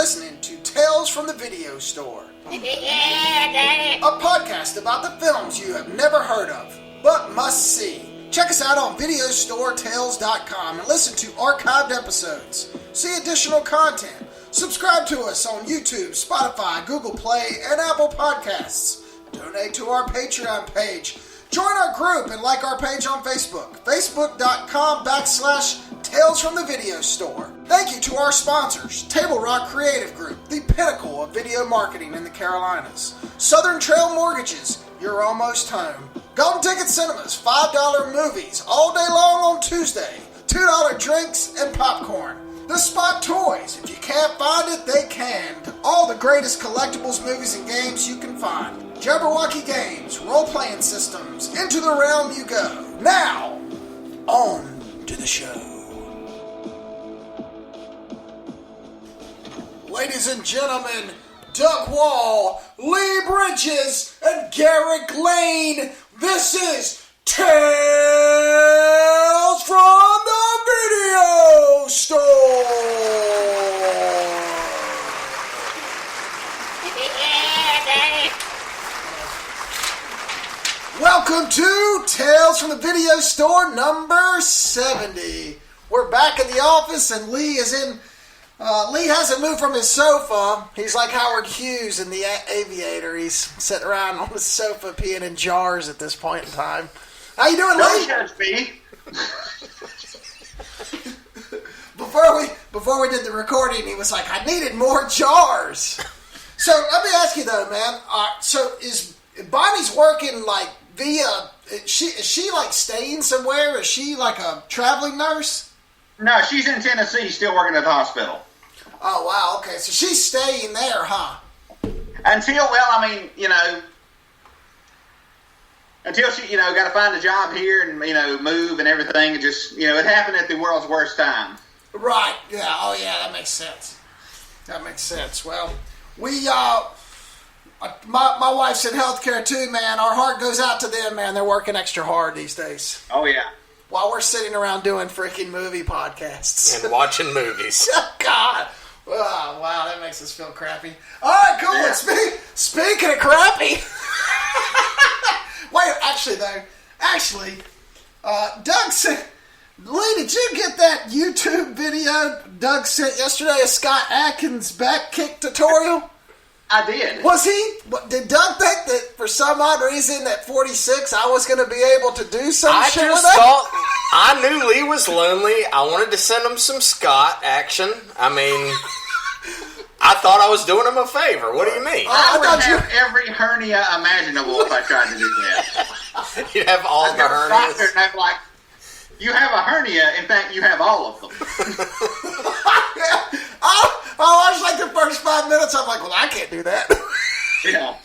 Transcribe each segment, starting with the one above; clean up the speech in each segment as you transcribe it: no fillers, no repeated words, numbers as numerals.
listening to Tales from the Video Store, a podcast about the films you have never heard of, but must see. Check us out on videostoretales.com and listen to archived episodes. See additional content. Subscribe to us on YouTube, Spotify, Google Play, and Apple Podcasts. Donate to our Patreon page. Join our group and like our page on Facebook. Facebook.com/Tales from the Video Store. Thank you to our sponsors, Table Rock Creative Group, the pinnacle of video marketing in the Carolinas. Southern Trail Mortgages, you're almost home. Golden Ticket Cinemas, $5 movies all day long on Tuesday. $2 drinks and popcorn. The Spot Toys, if you can't find it, they can. All the greatest collectibles, movies, and games you can find. Jabberwocky Games, role-playing systems, into the realm you go. Now, on to the show. Ladies and gentlemen, Doug Wall, Lee Bridges, and Garrick Lane, this is Tales from the Video Store. Welcome to Tales from the Video Store number 70. We're back in the office and Lee is in... Lee hasn't moved from his sofa. He's like Howard Hughes in The Aviator. He's sitting around on his sofa peeing in jars at this point in time. How you doing, Lee? Don't judge me. Before we did the recording, he was like, I needed more jars. So let me ask you though, man. So is Bonnie's working like via? Is she like staying somewhere? Is she like a traveling nurse? No, she's in Tennessee, still working at the hospital. Oh wow, okay. So she's staying there, huh? Until she, got to find a job here and, move and everything. It just, it happened at the world's worst time. Right, yeah, oh yeah, that makes sense. Well, we, my wife's in healthcare too, man. Our heart goes out to them, man. They're working extra hard these days. Oh yeah. While we're sitting around doing freaking movie podcasts. And watching movies. Oh, God. Oh, wow, that makes us feel crappy. All right, cool. Yeah. Speaking of crappy. Wait, actually, Doug sent... Lee, did you get that YouTube video Doug sent yesterday of Scott Adkins' back kick tutorial? I did. Did Doug think that for some odd reason at 46 I was going to be able to do some shit with that? I knew Lee was lonely. I wanted to send him some Scott action. I mean, I thought I was doing him a favor. What do you mean? I would have every hernia imaginable if I tried to do that. You'd have all the hernias. And I'm like, you have a hernia. In fact, you have all of them. I watched like the first 5 minutes. I'm like, well, I can't do that. Yeah.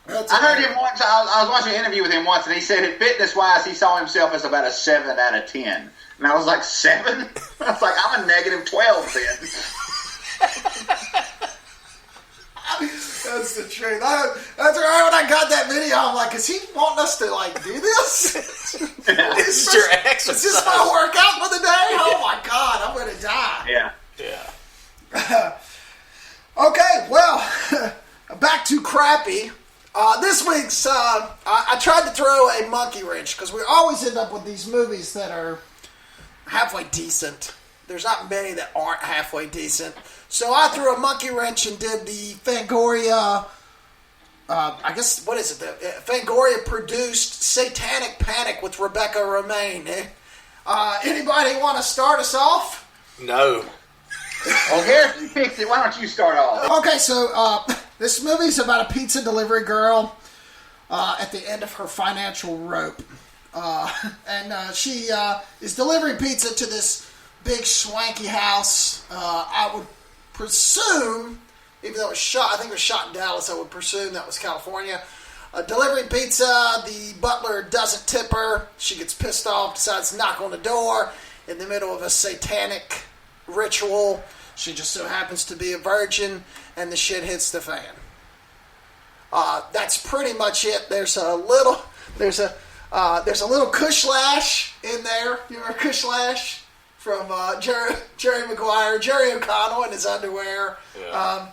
I heard him once. I was watching an interview with him once, and he said, fitness-wise, he saw himself as about a 7 out of 10. And I was like, 7? I was like, I'm a negative 12 then. That's the truth. That's right. When I got that video, I'm like, is he wanting us to like do this? This is your exercise. Is this my workout for the day? Oh my God, I'm gonna die. Yeah. Okay, well, back to crappy. This week's I tried to throw a monkey wrench because we always end up with these movies that are halfway decent. There's not many that aren't halfway decent. So I threw a monkey wrench and did the Fangoria, I guess, what is it? The Fangoria produced Satanic Panic with Rebecca Romaine. Anybody want to start us off? No. Well, Garrick, you picked it. Why don't you start off? Okay, so this movie's about a pizza delivery girl at the end of her financial rope. And she is delivering pizza to this big swanky house. I would presume, even though it was shot, I think it was shot in Dallas, I would presume that was California. Delivering pizza, the butler doesn't tip her. She gets pissed off, decides to knock on the door in the middle of a satanic ritual. She just so happens to be a virgin, and the shit hits the fan. That's pretty much it. There's a little Kush Lash in there. You remember Kush Lash from Jerry Maguire, Jerry O'Connell in his underwear. Yeah.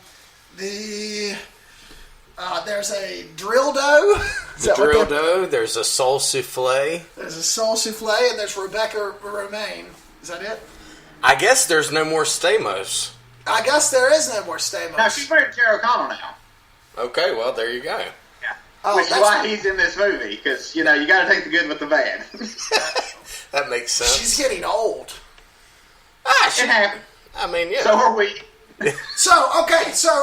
There's a dildo. There's a soul souffle. There's a soul souffle, and there's Rebecca Romaine. Is that it? I guess there's no more Stamos. I guess there is no more Stamos. No, she's married to Jerry O'Connell now. Okay, well, there you go. Yeah. Oh, which is why he's in this movie, because, you got to take the good with the bad. That makes sense. She's getting old. It happened. I mean, yeah. So are we. So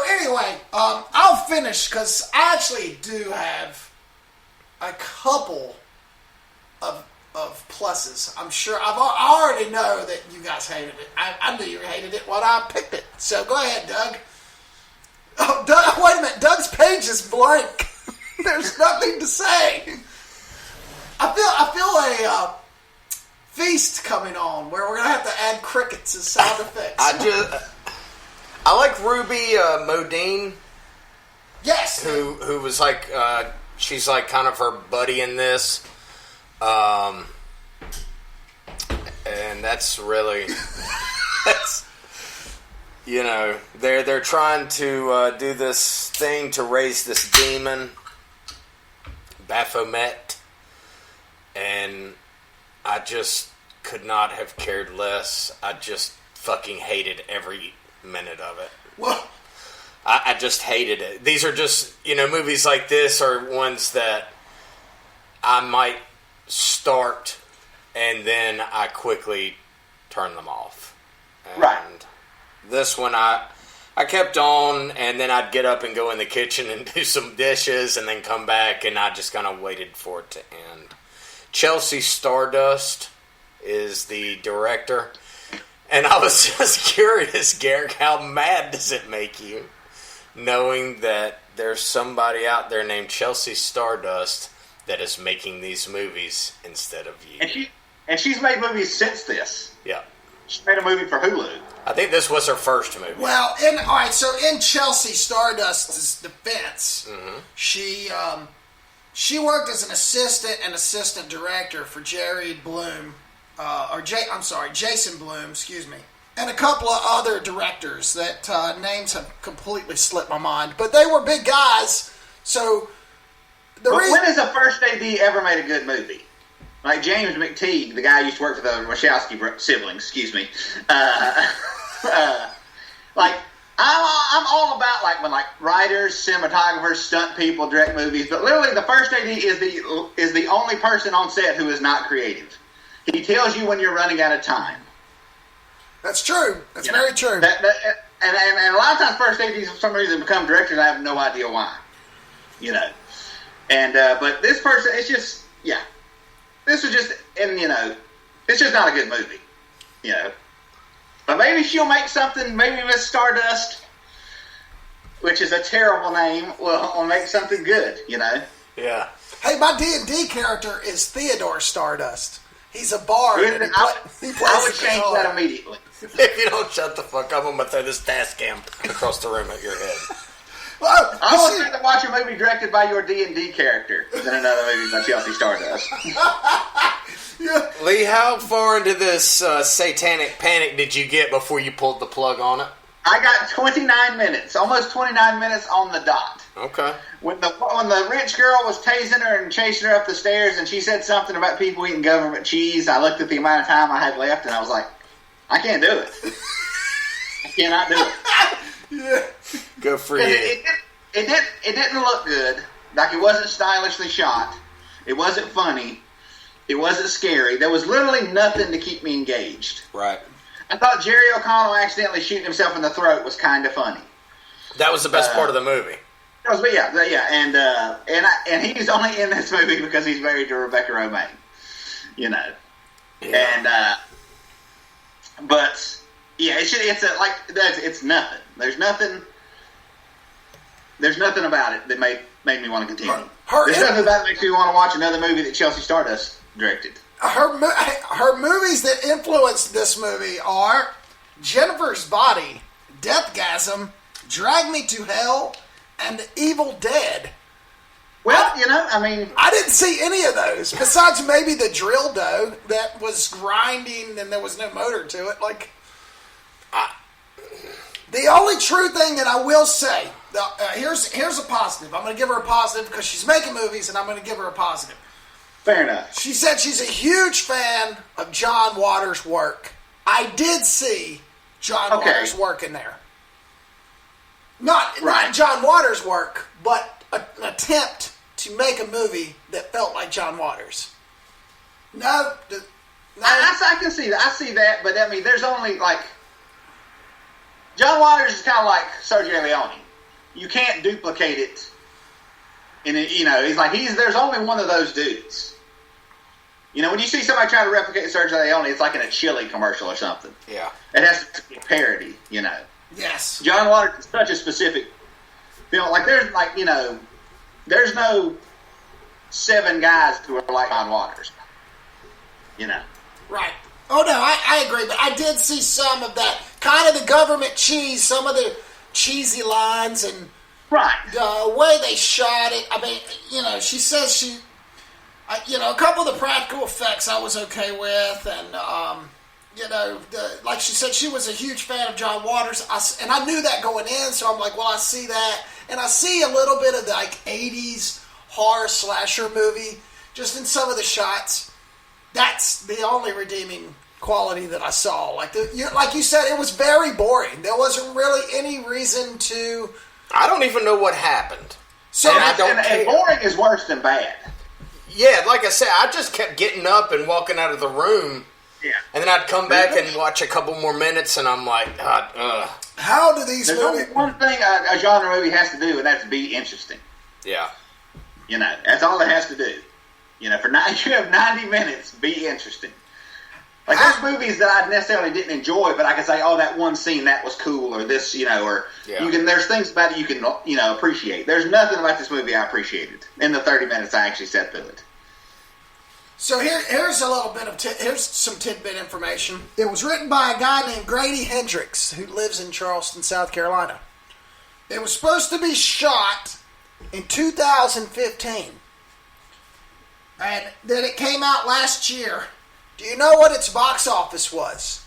anyway, I'll finish, because I actually do have a couple of pluses. I'm sure, I already know that you guys hated it. I knew you hated it when I picked it. So go ahead, Doug. Oh, Doug, wait a minute. Doug's page is blank. There's nothing to say. I feel a feast coming on where we're gonna have to add crickets as sound effects. I like Ruby Modine. Yes. Who was like she's like kind of her buddy in this, and that's really they're trying to do this thing to raise this demon Baphomet, and I just could not have cared less. I just fucking hated every minute of it. Well, I just hated it. These are just, movies like this are ones that I might start and then I quickly turn them off. And right. This one I kept on, and then I'd get up and go in the kitchen and do some dishes and then come back, and I just kind of waited for it to end. Chelsea Stardust is the director. And I was just curious, Garrick, how mad does it make you knowing that there's somebody out there named Chelsea Stardust that is making these movies instead of you? And she's made movies since this. Yeah. She made a movie for Hulu. I think this was her first movie. Well, so in Chelsea Stardust's defense, she worked as an assistant director for Jerry Bloom. Jason Bloom, excuse me, and a couple of other directors that names have completely slipped my mind, but they were big guys. So when has a first AD ever made a good movie? Like James McTeague, the guy who used to work for the Wachowski siblings. Excuse me. Like I'm all about when writers, cinematographers, stunt people direct movies, but literally the first AD is the only person on set who is not creative. He tells you when you're running out of time. That's true. That's very true. And a lot of times first ADs, for some reason, become directors. I have no idea why. And but this person, it's just this was just, and it's just not a good movie. But maybe she'll make something. Maybe Miss Stardust, which is a terrible name, will make something good. Yeah. Hey, my D&D character is Theodore Stardust. He's a bard. I would change that immediately. If you don't shut the fuck up, I'm going to throw this task cam across the room at your head. Well, I would rather watch a movie directed by your D&D character than another movie by Chelsea Stardust. Yeah. Lee, how far into this Satanic Panic did you get before you pulled the plug on it? I got 29 minutes, almost 29 minutes on the dot. Okay. When the rich girl was tasing her and chasing her up the stairs, and she said something about people eating government cheese, I looked at the amount of time I had left, and I was like, I can't do it. I cannot do it. Yeah. Go for you. It didn't look good. Like, it wasn't stylishly shot. It wasn't funny. It wasn't scary. There was literally nothing to keep me engaged. Right. I thought Jerry O'Connell accidentally shooting himself in the throat was kind of funny. That was the best part of the movie. And he's only in this movie because he's married to Rebecca Romaine. Yeah. And but yeah, it's nothing. There's nothing about it that made me want to continue. There's nothing about it that makes me want to watch another movie that Chelsea Stardust directed. Her movies that influenced this movie are Jennifer's Body, Deathgasm, Drag Me to Hell, and Evil Dead. Well, you know, I mean, I didn't see any of those besides maybe the drill dough that was grinding and there was no motor to it. Like, the only true thing that I will say, here's a positive. I'm going to give her a positive because she's making movies, and I'm going to give her a positive. fair enough. She said she's a huge fan of John Waters' work. I did see John Waters' work in there. Not John Waters' work, but an attempt to make a movie that felt like John Waters. No. I can see that. I see that, but I mean, there's only like John Waters is kind of like Sergio Leone. You can't duplicate it. And you know, there's only one of those dudes. You know, when you see somebody try to replicate Sergio Leone, it's like in a chili commercial or something. Yeah. It has to be a parody, you know. Yes. John Waters is such a specific film. Like, there's like, you know, there's no 7 guys who are like John Waters. You know. Right. Oh, no, I agree. But I did see some of that. Kind of the government cheese, some of the cheesy lines and right. the way they shot it. I mean, you know, she says a couple of the practical effects I was okay with. And, you know, like she said, she was a huge fan of John Waters. And I knew that going in, so I'm like, well, I see that. And I see a little bit of the, like, 80s horror slasher movie just in some of the shots. That's the only redeeming quality that I saw. Like you said, it was very boring. There wasn't really any reason to. I don't even know what happened. So and boring is worse than bad. Yeah, like I said, I just kept getting up and walking out of the room. Yeah. And then I'd come back and watch a couple more minutes, and I'm like, how do these There's movies? only one thing a genre movie has to do, and that's be interesting. Yeah. You know, that's all it has to do. You know, you have 90 minutes, be interesting. Like, there's movies that I necessarily didn't enjoy, but I can say, oh, that one scene, that was cool, or this, you know, or there's things about it you can, you know, appreciate. There's nothing about this movie I appreciated in the 30 minutes I actually sat through it. So here's a little bit of here's some tidbit information. It was written by a guy named Grady Hendrix, who lives in Charleston, South Carolina. It was supposed to be shot in 2015. And then it came out last year. Do you know what its box office was?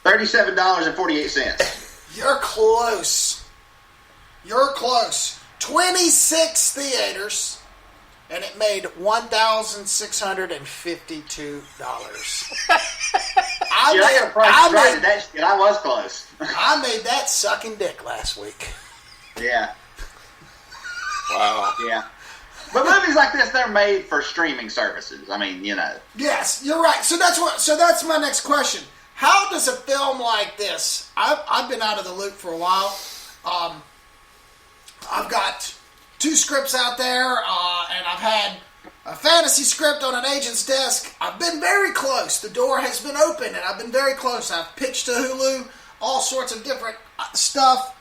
$37.48. You're close. You're close. 26 theaters, and it made $1,652. I was close. I made that sucking dick last week. Yeah. Wow. Yeah. But movies like this, they're made for streaming services. I mean, you know. Yes, you're right. So that's my next question. How does a film like this? I've been out of the loop for a while. I've got 2 scripts out there, and I've had a fantasy script on an agent's desk. I've been very close. The door has been open, and I've been very close. I've pitched to Hulu all sorts of different stuff,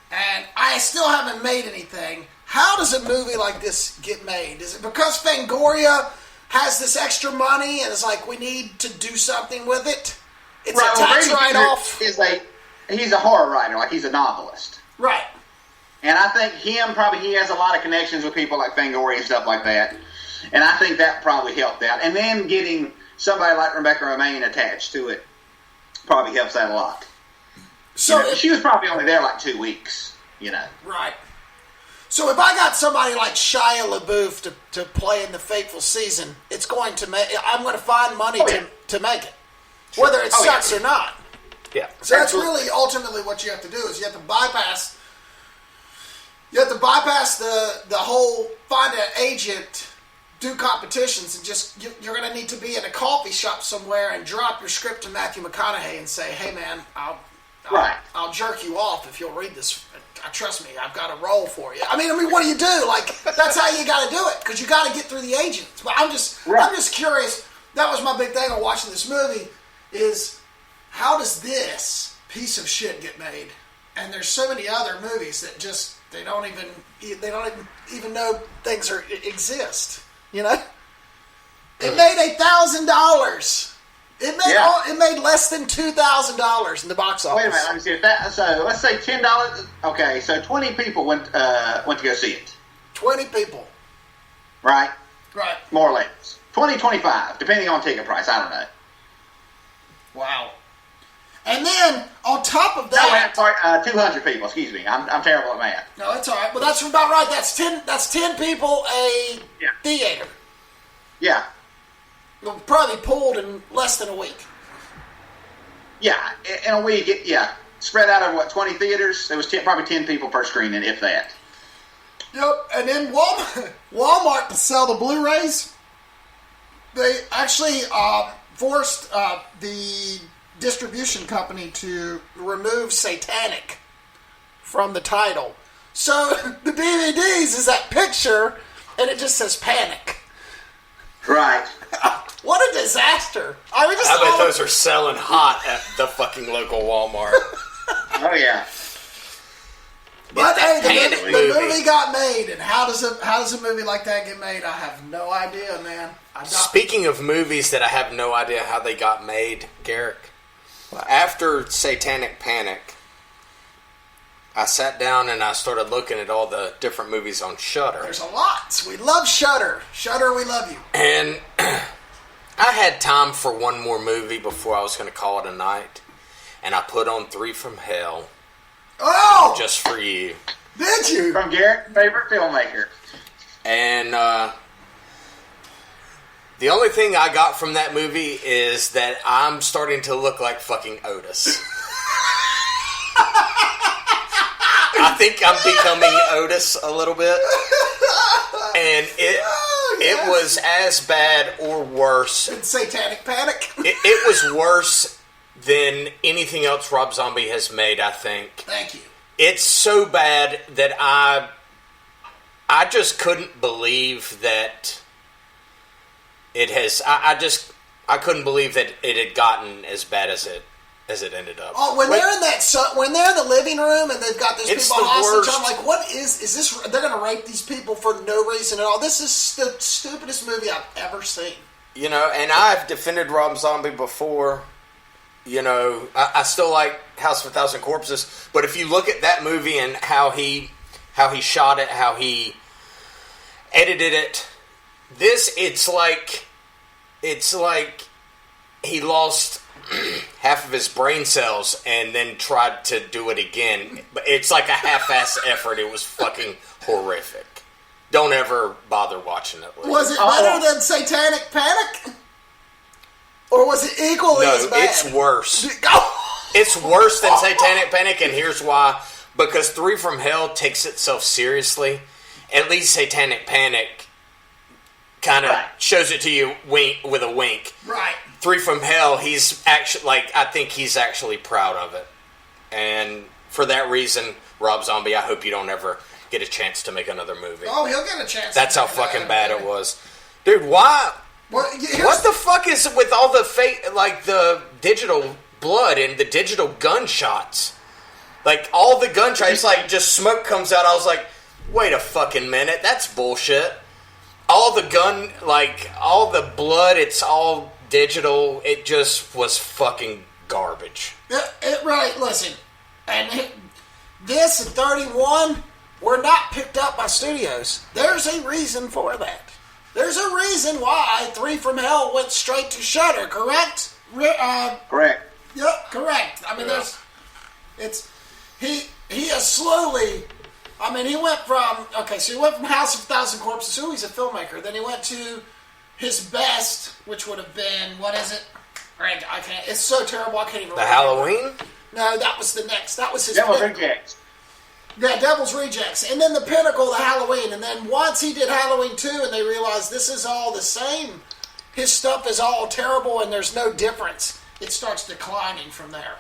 and I still haven't made anything. How does a movie like this get made? Is it because Fangoria has this extra money and it's like, we need to do something with it? It's a tax write-off. He's a horror writer, like he's a novelist. Right. And I think he has a lot of connections with people like Fangoria and stuff like that. And I think that probably helped out. And then getting somebody like Rebecca Romaine attached to it probably helps that a lot. So she was probably only there like 2 weeks, you know. Right. So if I got somebody like Shia LaBeouf to play in The Fateful Season, it's going to make. I'm going to find money to make it, whether it sucks or not. Yeah. So that's really ultimately what you have to do is you have to bypass. You have to bypass the whole find an agent, do competitions, and just you're going to need to be in a coffee shop somewhere and drop your script to Matthew McConaughey and say, "Hey man, I'll jerk you off if you'll read this. Trust me, I've got a role for you." I mean, what do you do? Like, that's how you got to do it, because you got to get through the agents. But I'm just curious. That was my big thing on watching this movie is how does this piece of shit get made? And there's so many other movies that just they don't even know things exist. You know, it made $1,000. It made less than $2,000 in the box office. Wait a minute, let me see if that. So let's say $10. Okay, so 20 people went to go see it. 20 people. right? Right. More or less. 20, 25, depending on ticket price. I don't know. Wow. And then, on top of No, that... sorry, 200 people. Excuse me. I'm terrible at math. No, that's all right. Well, that's about right. That's 10 people a theater. Yeah. Will probably pulled in less than a week. Yeah. In a week, spread out over, 20 theaters? There was probably 10 people per screening, if that. Yep. And then Walmart, to sell the Blu-rays, they actually forced the distribution company to remove Satanic from the title. So the DVDs is that picture, and it just says Panic. Right. What a disaster! I bet those are selling hot at the fucking local Walmart. Oh yeah. But hey, the movie. movie got made, and how does a movie like that get made? I have no idea, man. Speaking of movies that I have no idea how they got made, Garrick, after Satanic Panic, I sat down and I started looking at all the different movies on Shudder. There's a lot. We love Shudder. Shudder, we love you. And I had time for one more movie before I was going to call it a night. And I put on 3 from Hell. Oh! Just for you. Did you? From Garrick's favorite filmmaker. And the only thing I got from that movie is that I'm starting to look like fucking Otis. I think I'm becoming Otis a little bit. And it was as bad or worse. Satanic Panic? It was worse than anything else Rob Zombie has made, I think. Thank you. It's so bad that I just couldn't believe that it has. I couldn't believe that it had gotten as bad as it ended up. Oh, when they're in the living room and they've got these It's people the hostage, worst. I'm like, what is this? They're going to rape these people for no reason at all. This is the stupidest movie I've ever seen. You know, and I've defended Rob Zombie before. You know, I still like House of a Thousand Corpses, but if you look at that movie and how he shot it, how he edited it, it's like he lost half of his brain cells and then tried to do it again. But it's like a half-ass effort. It was fucking horrific. Don't ever bother watching it. Was it better than Satanic Panic? Or was it equally as No, bad? it's worse. It's worse than Satanic Panic, and here's why. Because 3 from Hell takes itself seriously. At least Satanic Panic kind of shows it to you with a wink. Right. 3 from Hell, he's actually, I think he's actually proud of it. And for that reason, Rob Zombie, I hope you don't ever get a chance to make another movie. Oh, he'll get a chance. That's how fucking bad it was. Dude, why? What the fuck is with all the the digital blood and the digital gunshots? Like, all the gunshots, like, just smoke comes out. I was like, wait a fucking minute, that's bullshit. All the all the blood, it's all digital. It just was fucking garbage. Right, listen. And this 31 were not picked up by studios. There's a reason for that. There's a reason why 3 from Hell went straight to Shudder, correct? Correct. Yep, correct. I mean, he has slowly, I mean, he went from House of a Thousand Corpses, he's a filmmaker. Then he went to his best, which would have been, what is it? I can't, it's so terrible, I can't even remember. The Halloween? No, that was the next, that was his Devil's Rejects. Yeah, Devil's Rejects. And then the pinnacle, the Halloween. And then once he did Halloween 2 and they realized this is all the same, his stuff is all terrible and there's no difference, it starts declining from there.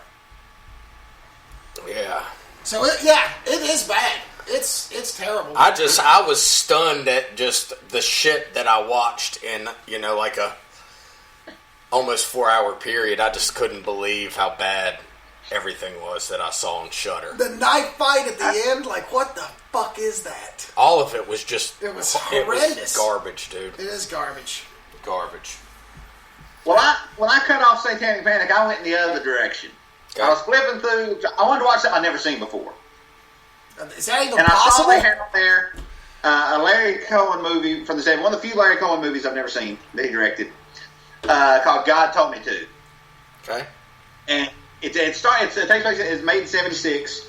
Yeah. So, it is bad. It's terrible. I was stunned at just the shit that I watched in, like a almost 4-hour period. I just couldn't believe how bad everything was that I saw on Shudder. The knife fight at the end, like, what the fuck is that? All of it was just... It was horrendous. It was garbage, dude. It is garbage. Garbage. Well, when I cut off Satanic Panic, I went in the other direction. Okay. I was flipping through... I wanted to watch something I'd never seen before. Is that even possible? And I saw they had on there... a Larry Cohen movie from the 70s. One of the few Larry Cohen movies I've never seen that he directed, called God Told Me To. Okay. And it takes place. It's made in '76,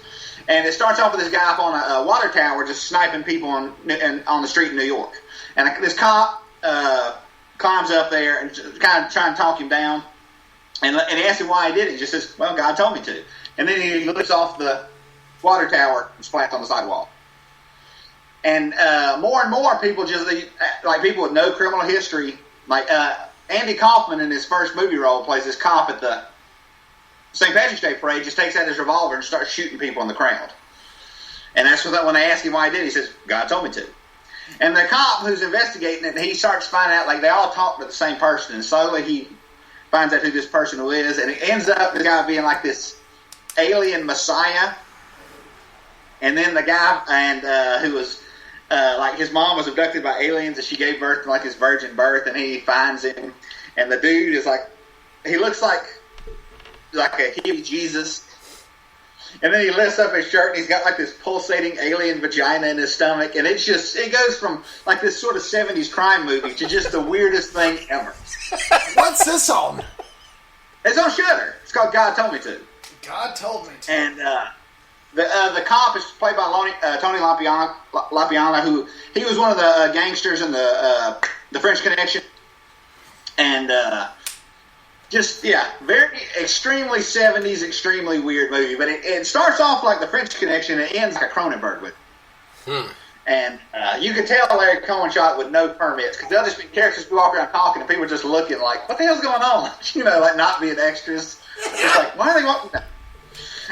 and it starts off with this guy up on a water tower just sniping people on the street in New York. And this cop climbs up there and kind of trying to talk him down, and he asks him why he did it. He just says, "Well, God told me to." And then he lifts off the water tower and splats on the sidewalk. And more and more people like people with no criminal history, like Andy Kaufman in his first movie role plays this cop at the St. Patrick's Day parade, just takes out his revolver and starts shooting people in the crowd. And that's when they ask him why he did it, he says, "God told me to." And the cop who's investigating it, he starts finding out, like, they all talk to the same person, and slowly he finds out who this person is, and it ends up the guy being like this alien messiah. And then the guy who was like, his mom was abducted by aliens, and she gave birth to like his virgin birth, and he finds him, and the dude is like, he looks like a huge Jesus. And then he lifts up his shirt, and he's got like this pulsating alien vagina in his stomach, and it goes from like this sort of 70s crime movie to just the weirdest thing ever. What's this on? It's on Shudder. It's called God Told Me To. God Told Me To. And the cop is played by Tony Lapiana, who he was one of the gangsters in the French Connection, and very extremely 70s, extremely weird movie. But it starts off like the French Connection, and it ends like a Cronenberg with it. And you could tell Larry Cohen shot with no permits, because they'll just be characters walk around talking, and people are just looking like, what the hell's going on? Like not being extras. It's like, why are they walking down?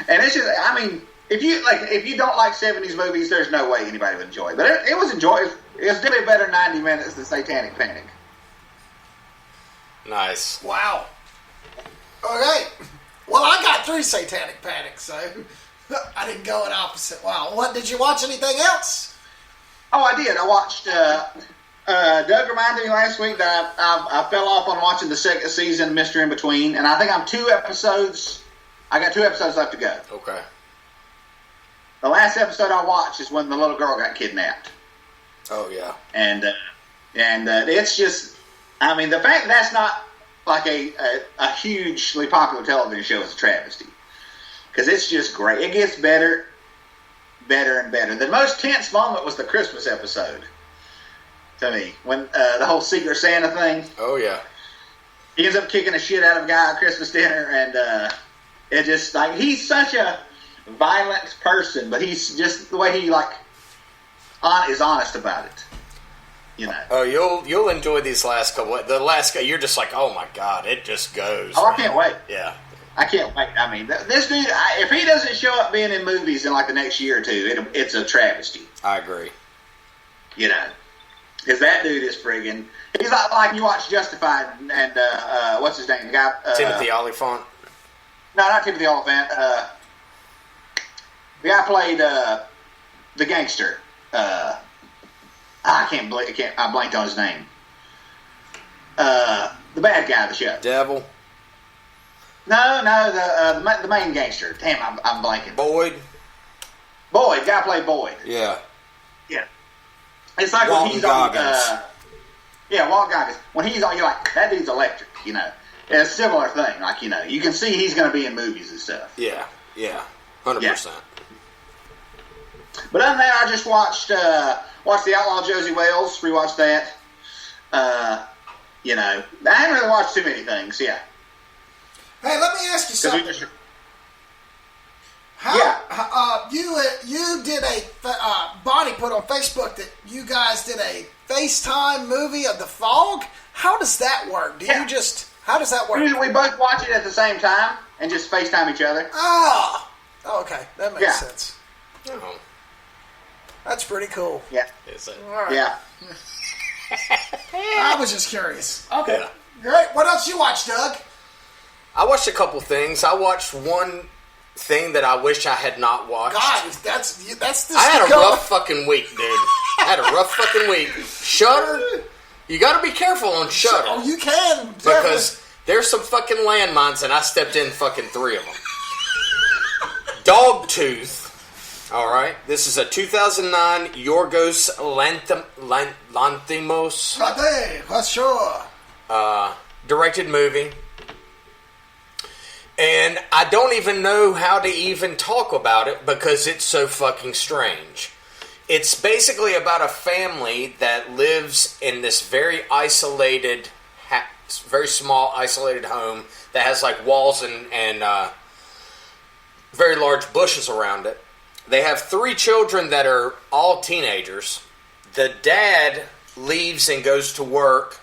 And it's just, I mean, if you don't like 70s movies, there's no way anybody would enjoy it. But it was enjoyable. It was definitely better 90 minutes than Satanic Panic. Nice. Wow. Okay. Well, I got through Satanic Panic, so I didn't go in opposite. Wow. What, did you watch anything else? Oh, I did. I watched, Doug reminded me last week that I fell off on watching the second season of Mr. In Between, and I think I got 2 episodes left to go. Okay. The last episode I watched is when the little girl got kidnapped. Oh, yeah. And it's just, I mean, the fact that that's not like a hugely popular television show is a travesty. Because it's just great. It gets better and better. The most tense moment was the Christmas episode, to me, when the whole Secret Santa thing. Oh, yeah. He ends up kicking the shit out of a guy at Christmas dinner, and it just, like, he's such a violent person, but he's just the way he, like, is honest about it. Oh, you'll enjoy these last couple. You're just like, oh my god, it just goes. Oh, I can't wait. Yeah, I can't wait. I mean, this dude, if he doesn't show up being in movies in like the next year or two, it's a travesty. I agree. Because that dude is friggin'. He's like you watch Justified and what's his name? The guy Timothy Olyphant. No, not Timothy Olyphant. The guy played the gangster. I blanked on his name. The bad guy of the show. Devil. No, the main gangster. Damn, I'm blanking. Boyd. The guy played Boyd. Yeah. It's like Walton when he's Goggins. on. Walton Goggins. When he's on, you're like, that dude's electric. It's a similar thing. Like, you can see he's going to be in movies and stuff. Yeah. 100%. But other than that, I just watched The Outlaw Josie Wales, rewatched that. I haven't really watched too many things, yeah. Hey, let me ask you something. You did Bonnie put on Facebook that you guys did a FaceTime movie of The Fog. How does that work? How does that work? We both watch it at the same time and just FaceTime each other. Oh, okay. That makes sense. Oh. That's pretty cool. Yeah. Is it? All right. Yeah. I was just curious. Okay. Yeah. Great. What else you watch, Doug? I watched a couple things. I watched one thing that I wish I had not watched. God, that's the. I had a rough fucking week, dude. I had a rough fucking week. Shudder. You got to be careful on Shudder. Oh, you can. Because there's some fucking landmines, and I stepped in fucking 3 of them. Dogtooth. All right. This is a 2009 Yorgos Lanthimos sure. Directed movie. And I don't even know how to even talk about it because it's so fucking strange. It's basically about a family that lives in this very isolated, very small isolated home that has like walls and very large bushes around it. They have 3 children that are all teenagers. The dad leaves and goes to work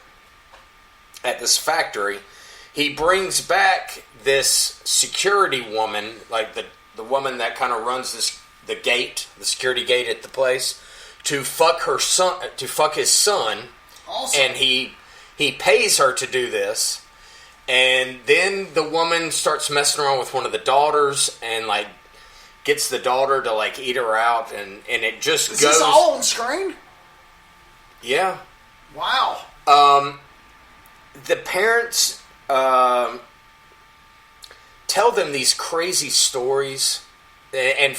at this factory. He brings back this security woman, like the woman that kind of runs the security gate at the place, to fuck his son. Awesome. And he pays her to do this. And then the woman starts messing around with one of the daughters and like gets the daughter to like eat her out, and it just goes. Is this all on screen? Yeah. Wow. The parents tell them these crazy stories, and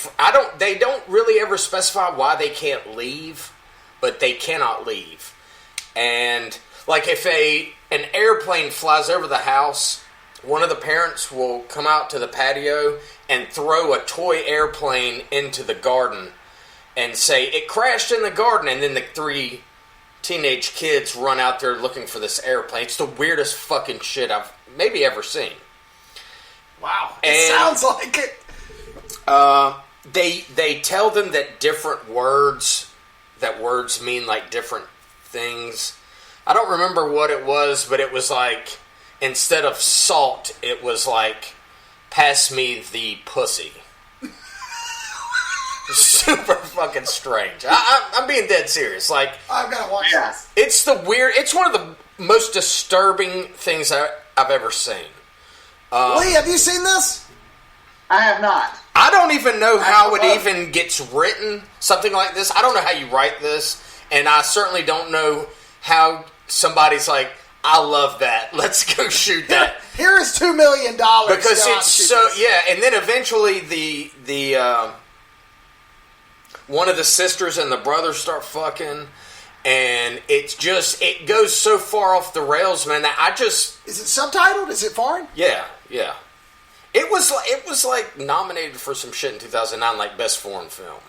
they don't really ever specify why they can't leave, but they cannot leave. And like if an airplane flies over the house, one of the parents will come out to the patio and throw a toy airplane into the garden and say, "It crashed in the garden," and then the 3 teenage kids run out there looking for this airplane. It's the weirdest fucking shit I've maybe ever seen. Wow. It sounds like it. They tell them that words mean like different things. I don't remember what it was, but it was like, instead of salt, it was like, pass me the pussy. Super fucking strange. I'm being dead serious. Like, I've got to watch this. It's one of the most disturbing things I've ever seen. Lee, have you seen this? I have not. I don't even know how it even gets written. Something like this. I don't know how you write this, and I certainly don't know how somebody's like, I love that. Let's go shoot that. Here is $2 million. Because it's so and then eventually the one of the sisters and the brothers start fucking, and it goes so far off the rails, man. That is it subtitled? Is it foreign? Yeah. It was like nominated for some shit in 2009, like best foreign film.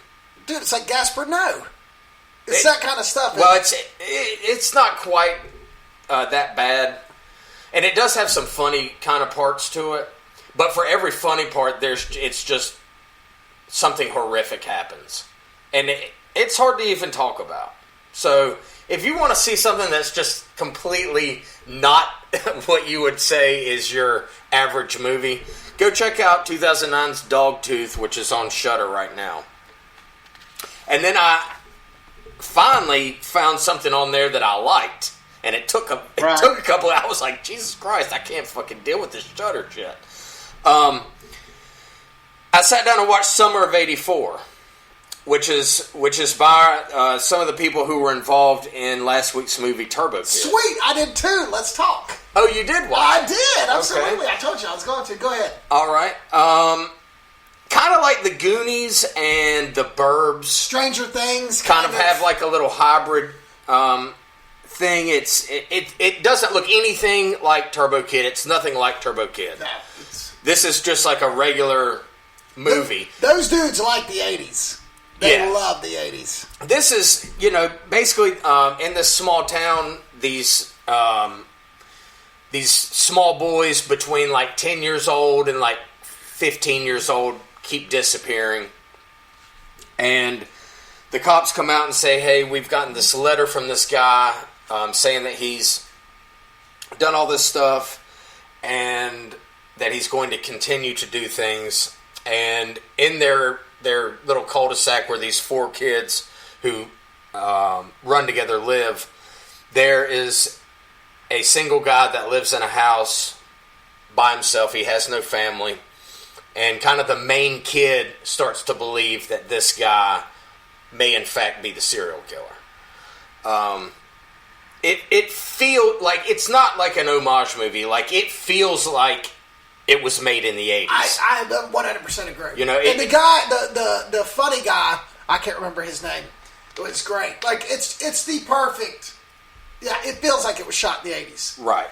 Dude, it's like Gaspar Noé. It's that kind of stuff. Well, it's not quite that bad, and it does have some funny kind of parts to it. But for every funny part, it's just something horrific happens, and it's hard to even talk about. So if you want to see something that's just completely not what you would say is your average movie, go check out 2009's Dogtooth, which is on Shudder right now. And then I finally found something on there that I liked, and it took a couple. I was like, Jesus Christ, I can't fucking deal with this Shudder shit. I sat down and watched Summer of '84, which is by some of the people who were involved in last week's movie Turbo Kid. Sweet, I did too. Let's talk. Oh, you did watch? I did, absolutely. Okay. I told you I was going to. Go ahead. All right. Kind of like the Goonies and the Burbs. Stranger Things. Kind of have like a little hybrid thing. It doesn't look anything like Turbo Kid. It's nothing like Turbo Kid. No, this is just like a regular movie. Those dudes like the 80s. They love the 80s. This is, basically in this small town, these small boys between like 10 years old and like 15 years old keep disappearing. And the cops come out and say, hey, we've gotten this letter from this guy saying that he's done all this stuff and that he's going to continue to do things. And in their little cul-de-sac where these 4 kids who run together live, there is a single guy that lives in a house by himself. He has no family. And kind of the main kid starts to believe that this guy may in fact be the serial killer. It feels like it's not like an homage movie. Like, it feels like it was made in the 80s. I 100% agree. You know, and the guy, the funny guy, I can't remember his name. It was great. Like it's the perfect. Yeah, it feels like it was shot in the 80s. Right.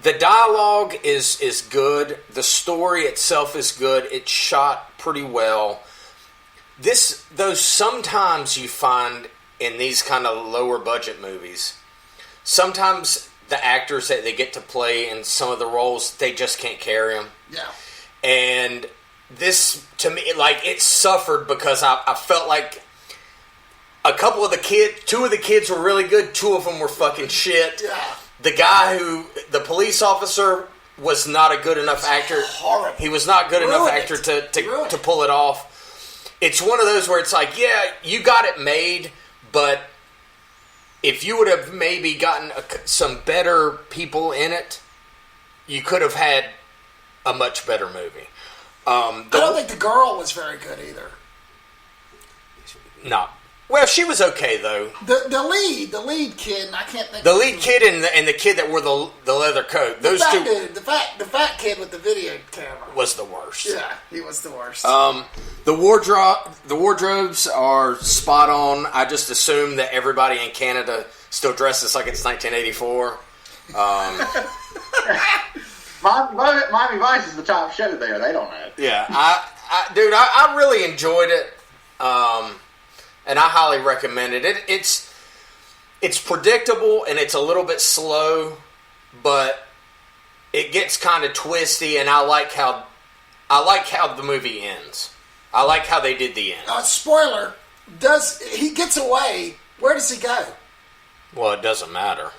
The dialogue is good. The story itself is good. It's shot pretty well. Though sometimes you find in these kind of lower budget movies, sometimes the actors that they get to play in some of the roles, they just can't carry them. Yeah. And this, to me, like, it suffered because I felt like two of the kids were really good, two of them were fucking shit. Yeah. The guy the police officer was not a good enough actor. Horrible. He was not good enough actor to pull it off. It's one of those where it's like, yeah, you got it made, but if you would have maybe gotten some better people in it, you could have had a much better movie. I don't think the girl was very good either. No. Well, she was okay though. The lead kid, and I can't think. The lead kid and the kid that wore the leather coat. Those two. Dude, the fat kid with the video camera was the worst. Yeah, he was the worst. The wardrobes are spot on. I just assume that everybody in Canada still dresses like it's 1984. Miami Vice is the top show there. They don't know. Yeah, I really enjoyed it. And I highly recommend it. It's predictable and it's a little bit slow, but it gets kind of twisty. And I like how the movie ends. I like how they did the end. Spoiler: he gets away? Where does he go? Well, it doesn't matter.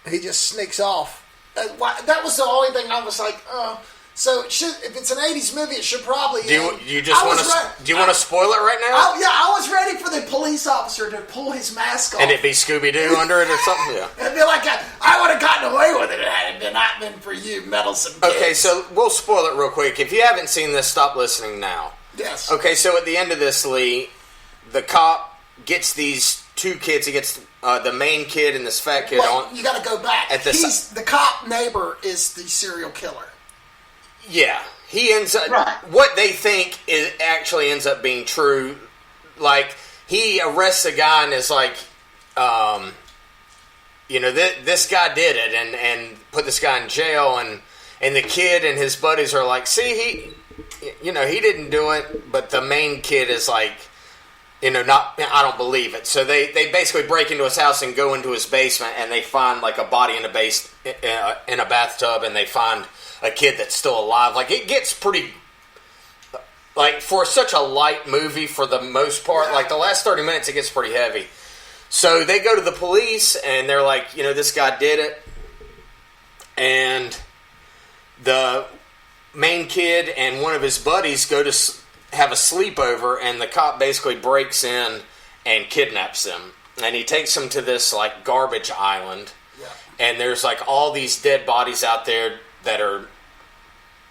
He just sneaks off. That was the only thing I was like, oh. So if it's an 80s movie, it should probably. Do you want to spoil it right now? I was ready for the police officer to pull his mask off, and it be Scooby-Doo under it or something. Yeah, and be like, I would have gotten away with it had it not been for you, meddlesome kids. Okay, so we'll spoil it real quick. If you haven't seen this, stop listening now. Yes. Okay, so at the end of this, Lee, the cop gets these two kids. He gets the main kid and this fat kid on. You got to go back. The cop neighbor is the serial killer. Yeah, he ends up. Right. What they think actually ends up being true. Like, he arrests a guy and is like, this guy did it, and put this guy in jail, and the kid and his buddies are like, see, he didn't do it, but the main kid is like, I don't believe it. So they basically break into his house and go into his basement, and they find like a body in a bathtub, and they find a kid that's still alive. Like, it gets pretty, like, for such a light movie for the most part, like the last 30 minutes it gets pretty heavy. So they go to the police and they're like, this guy did it. And the main kid and one of his buddies go to have a sleepover, and the cop basically breaks in and kidnaps them. And he takes them to this like garbage island. Yeah. And there's like all these dead bodies out there that are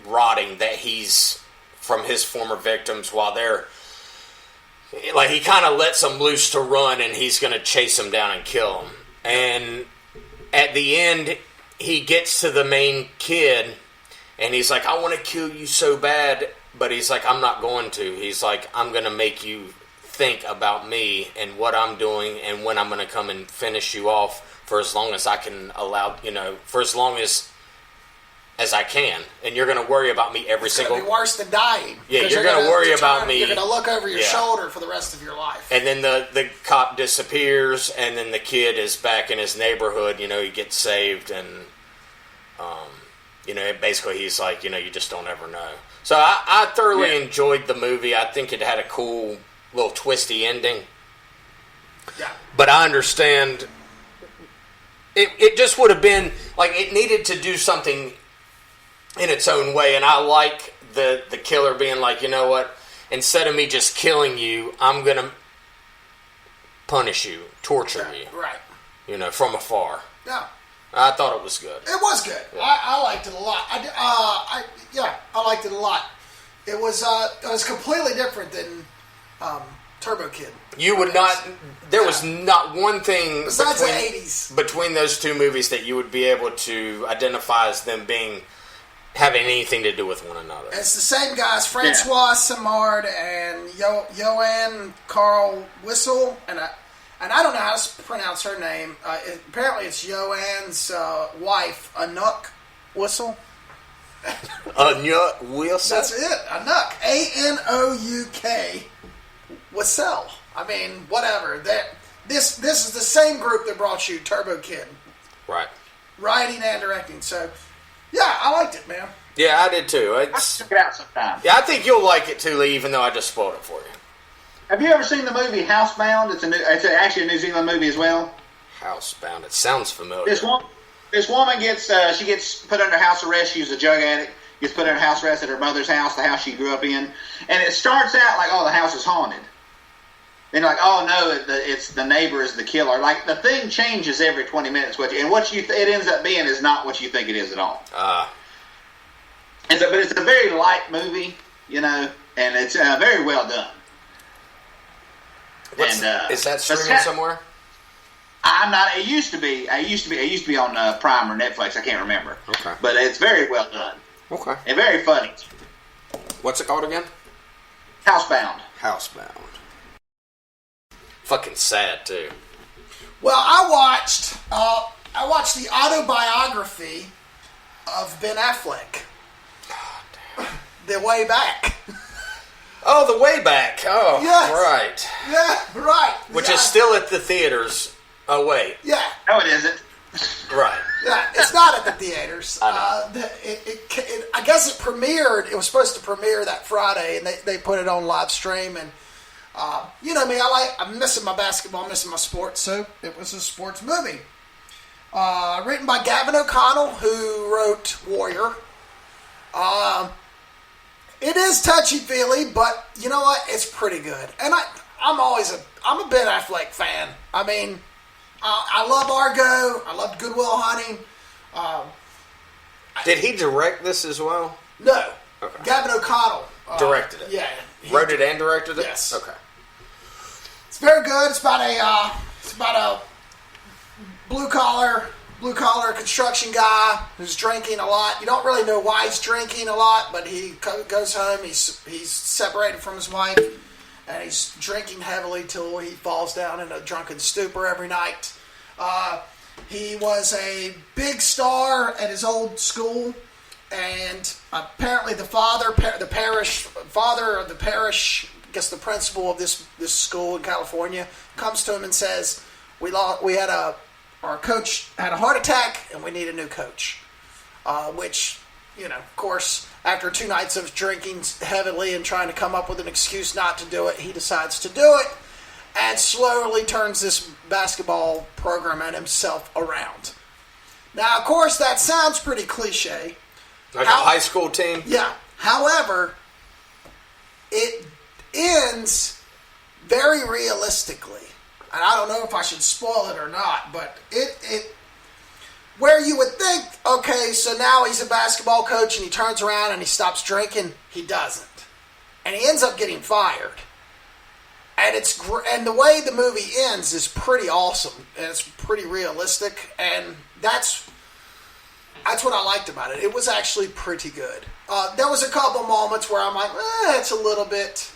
rotting, that he's from his former victims, while they're like, he kind of lets them loose to run, and he's going to chase them down and kill them. And at the end, he gets to the main kid, and he's like, I want to kill you so bad, but he's like, I'm not going to. He's like, I'm going to make you think about me and what I'm doing, and when I'm going to come and finish you off for as long as I can allow, for as long as I can, and you're going to worry about me every single. It's going to be worse than dying. Yeah, you're going to worry about me. You're going to look over your shoulder for the rest of your life. And then the cop disappears, and then the kid is back in his neighborhood. He gets saved, and basically he's like, you just don't ever know. So I thoroughly enjoyed the movie. I think it had a cool little twisty ending. Yeah, but I understand. It just would have been like, it needed to do something in its own way, and I like the killer being like, you know what, instead of me just killing you, I'm gonna punish you, torture you, right? From afar. Yeah, I thought it was good. It was good. Yeah. I liked it a lot. I liked it a lot. It was completely different than Turbo Kid. You would not. There was not one thing besides the 80s between those two movies that you would be able to identify as them having anything to do with one another. It's the same guys, Francois Simard and Joanne Carl Whistle, and I don't know how to pronounce her name. Apparently, it's Joanne's wife, Anouk Whistle. Anouk Whistle. That's it, Anouk. Anouk Whistle. I mean, whatever. This is the same group that brought you Turbo Kid. Right. Writing and directing. So, yeah, I liked it, man. Yeah, I did too. I'll check it out sometime. Yeah, I think you'll like it too, Lee, even though I just spoiled it for you. Have you ever seen the movie Housebound? It's actually a New Zealand movie as well. Housebound. It sounds familiar. This woman gets put under house arrest. She was a drug addict. Gets put under house arrest at her mother's house, the house she grew up in. And it starts out like, oh, the house is haunted. Then like, oh no, it's the neighbor is the killer. Like the thing changes every 20 minutes. It ends up being is not what you think it is at all. But it's a very light movie, and it's very well done. Is that streaming somewhere? I'm not. It used to be. It used to be on Prime or Netflix. I can't remember. Okay. But it's very well done. Okay. And very funny. What's it called again? Housebound. Housebound. Fucking sad too. Well, I watched the autobiography of Ben Affleck. The Way Back. Oh, The Way Back. Oh, yes. Right. Yeah, right. Which is still at the theaters. Oh, wait. Yeah. No, it isn't. Right. Yeah, it's not at the theaters. I know. I guess it premiered. It was supposed to premiere that Friday, and they put it on live stream. And you know me, I'm missing my basketball, I'm missing my sports, so it was a sports movie. Written by Gavin O'Connell, who wrote Warrior. It is touchy-feely, but you know what? It's pretty good. And I'm a Ben Affleck fan. I mean, I love Argo. I love Good Will Hunting. Did he direct this as well? No. Okay. Gavin O'Connell. Directed it? Yeah. Wrote it and directed it? Yes. Okay. It's very good. It's about a blue collar construction guy who's drinking a lot. You don't really know why he's drinking a lot, but he goes home. He's separated from his wife, and he's drinking heavily till he falls down in a drunken stupor every night. He was a big star at his old school, and apparently the father of the parish, I guess the principal of this school in California, comes to him and says, our coach had a heart attack, and we need a new coach. Which, of course, after 2 nights of drinking heavily and trying to come up with an excuse not to do it, he decides to do it and slowly turns this basketball program and himself around. Now, of course, that sounds pretty cliche. Like a high school team? Yeah. However, it ends very realistically. And I don't know if I should spoil it or not, but it where you would think, okay, so now he's a basketball coach and he turns around and he stops drinking, he doesn't. And he ends up getting fired. And and the way the movie ends is pretty awesome, and it's pretty realistic, and that's what I liked about it. It was actually pretty good. There was a couple moments where I'm like, it's a little bit.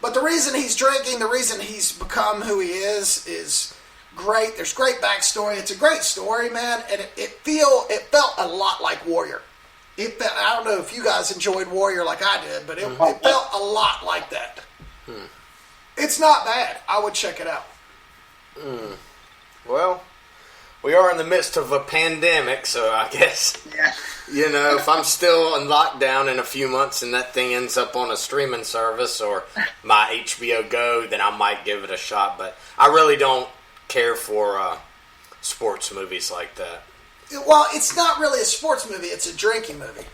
But the reason he's drinking, the reason he's become who he is great. There's great backstory. It's a great story, man, and it felt a lot like Warrior. I don't know if you guys enjoyed Warrior like I did, but it felt a lot like that. It's not bad. I would check it out. Well, we are in the midst of a pandemic, so I guess, if I'm still on lockdown in a few months and that thing ends up on a streaming service or my HBO Go, then I might give it a shot. But I really don't care for sports movies like that. Well, it's not really a sports movie. It's a drinking movie.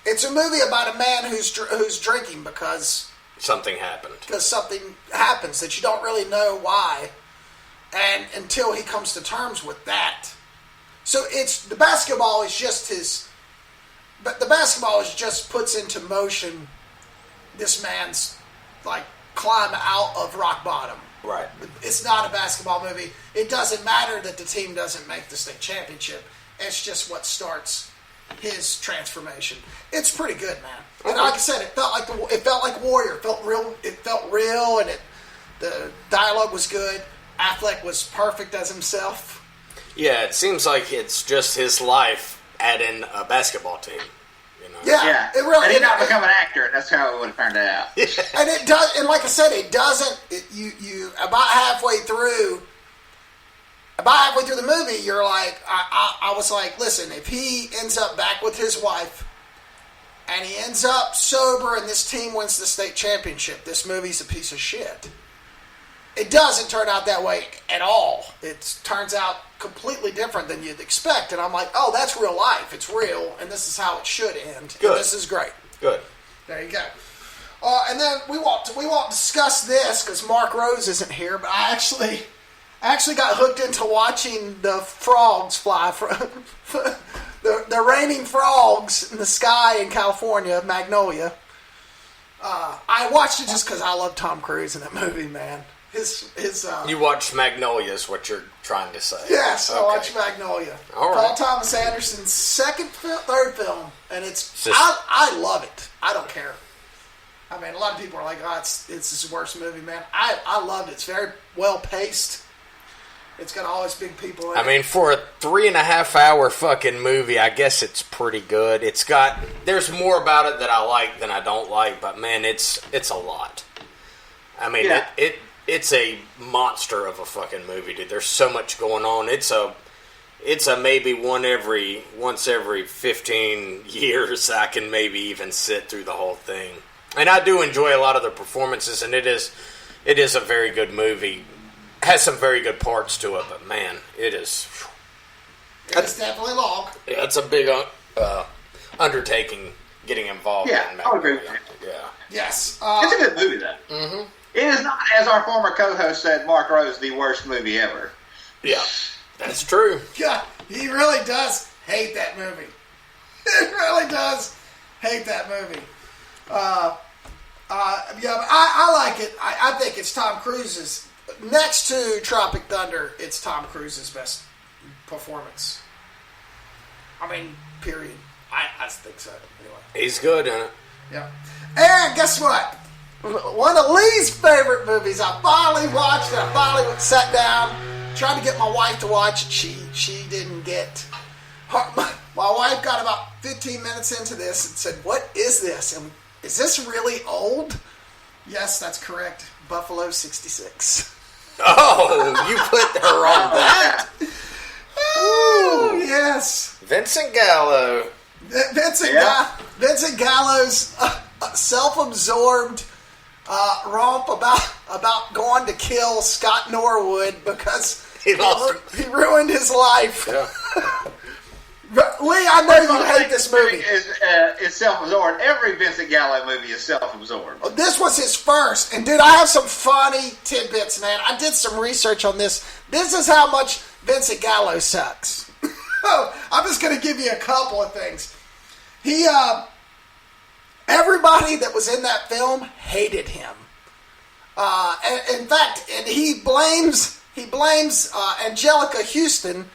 It's a movie about a man who's drinking because something happened. Because something happens that you don't really know why, and until he comes to terms with that. So the basketball is just puts into motion this man's climb out of rock bottom. Right. It's not a basketball movie. It doesn't matter that the team doesn't make the state championship. It's just what starts his transformation. It's pretty good, man. And like I said, it felt like Warrior. It felt real, and the dialogue was good. Affleck was perfect as himself. Yeah, it seems like it's just his life adding a basketball team. You know? Yeah, it really. And he not become an actor, and that's how it would have turned out. And it does. And like I said, it doesn't. You about halfway through the movie, you're like, I was like, listen, if he ends up back with his wife, and he ends up sober, and this team wins the state championship, this movie's a piece of shit. It doesn't turn out that way at all. It turns out completely different than you'd expect. And I'm like, oh, that's real life. It's real, and this is how it should end. Good. And this is great. Good. There you go. And then we won't discuss this because Mark Rose isn't here. But I actually got hooked into watching the frogs fly from the raining frogs in the sky in California, Magnolia. I watched it just because I love Tom Cruise in that movie, man. You watched Magnolia is what you're trying to say. Yes, I watched Magnolia. All right. Paul Thomas Anderson's third film, and I love it. I don't care. I mean, a lot of people are like, oh, it's his worst movie, man. I loved it. It's very well paced. It's got all these big people in it. I mean, for a 3.5 hour fucking movie, I guess it's pretty good. There's more about it that I like than I don't like, but man, it's a lot. I mean, it's a monster of a fucking movie, dude. There's so much going on. It's a maybe once every 15 years I can maybe even sit through the whole thing. And I do enjoy a lot of the performances, and it is a very good movie. Has some very good parts to it, but man, it's definitely long. Yeah, it's a big undertaking getting involved in that. I would agree with that. Yeah. Yes. It's a good movie, though. Mm-hmm. It is not, as our former co-host said, Mark Rose, the worst movie ever. Yeah, that's true. Yeah, he really does hate that movie. He really does hate that movie. Yeah, but I like it. I think it's Tom Cruise's. Next to Tropic Thunder, it's Tom Cruise's best performance. I mean, period. I think so. Anyway. He's good in it. Yeah. And guess what? One of Lee's favorite movies. I finally watched it. I finally sat down, tried to get my wife to watch it. She didn't get. My wife got about 15 minutes into this and said, "What is this? And is this really old?" Yes, that's correct. Buffalo 66. Oh, you put her on that? Oh, yes. Vincent Gallo. Vincent Gallo's self-absorbed romp about going to kill Scott Norwood because he ruined his life. Yeah. Lee, I know you hate this movie. It's self-absorbed. Every Vincent Gallo movie is self-absorbed. This was his first. And, dude, I have some funny tidbits, man. I did some research on this. This is how much Vincent Gallo sucks. I'm just going to give you a couple of things. Everybody that was in that film hated him. In fact, he blames Angelica Houston.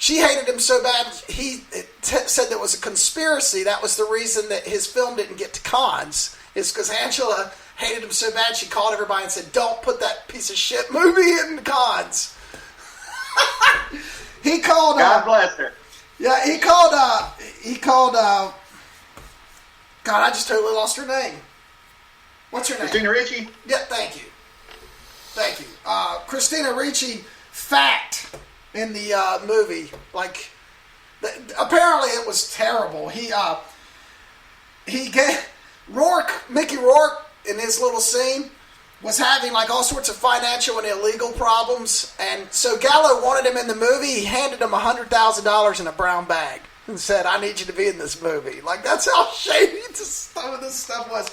She hated him so bad, he said there was a conspiracy. That was the reason that his film didn't get to cons. It's because Angela hated him so bad, she called everybody and said, "Don't put that piece of shit movie in cons." He called... God bless her. Yeah, he called... God, I just totally lost her name. What's her name? Christina Ricci? Yeah, thank you. Christina Ricci fat in the movie. Like, apparently it was terrible. He gave Mickey Rourke in his little scene was having like all sorts of financial and illegal problems, and so Gallo wanted him in the movie. He handed him $100,000 in a brown bag and said, "I need you to be in this movie." Like, that's how shady some of this stuff was.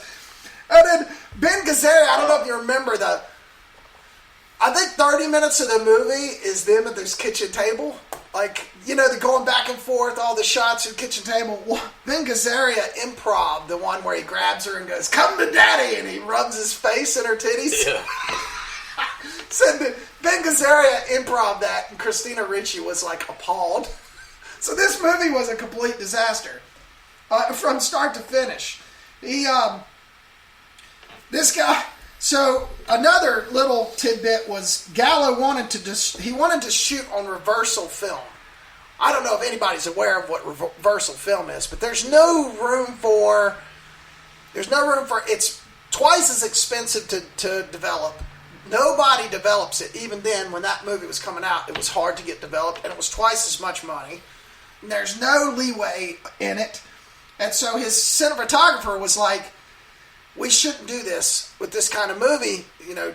And then Ben Gazzara, I don't know if you remember I think 30 minutes of the movie is them at this kitchen table Like, they're going back and forth, all the shots at the kitchen table. Ben Gazzara improv, the one where he grabs her and goes, "Come to daddy," and he rubs his face in her titties. Yeah. So Ben Gazzara improv that, and Christina Ricci was like appalled. So this movie was a complete disaster from start to finish. This guy. So another little tidbit was Gallo wanted to shoot on reversal film. I don't know if anybody's aware of what reversal film is, but there's no room for. It's twice as expensive to develop. Nobody develops it. Even then, when that movie was coming out, it was hard to get developed, and it was twice as much money. And there's no leeway in it. And so his cinematographer was like, "We shouldn't do this with this kind of movie,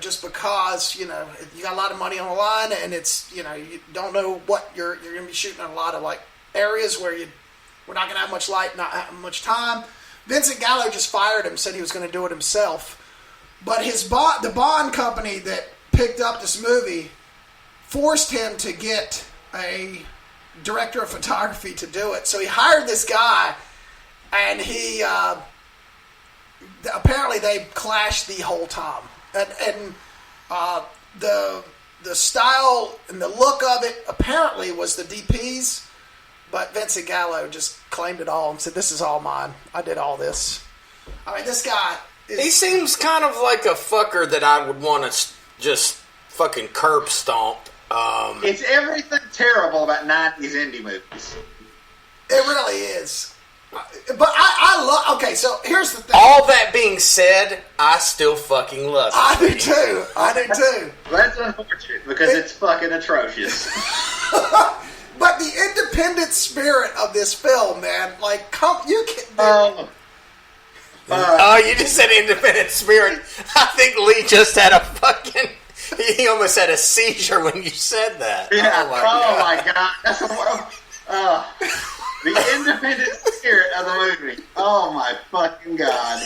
just because, you got a lot of money on the line, and it's, you don't know what you're going to be shooting in a lot of, like, areas where we're not going to have much light, not have much time." Vincent Gallo just fired him, said he was going to do it himself. But the Bond company that picked up this movie forced him to get a director of photography to do it. So he hired this guy, and he apparently they clashed the whole time. And the style and the look of it apparently was the DP's, but Vincent Gallo just claimed it all and said, "This is all mine. I did all this." I mean, this guy... He seems kind of like a fucker that I would want to just fucking curb stomp. It's everything terrible about 90s indie movies. It really is. But I love... Okay, so here's the thing. All that being said, I still fucking love it. I do too. That's unfortunate because it's fucking atrocious. But the independent spirit of this film, man, like, you can... You just said independent spirit. I think Lee just had a fucking... He almost had a seizure when you said that. Yeah. Oh my god. That's the independent spirit of the movie. Oh my fucking god.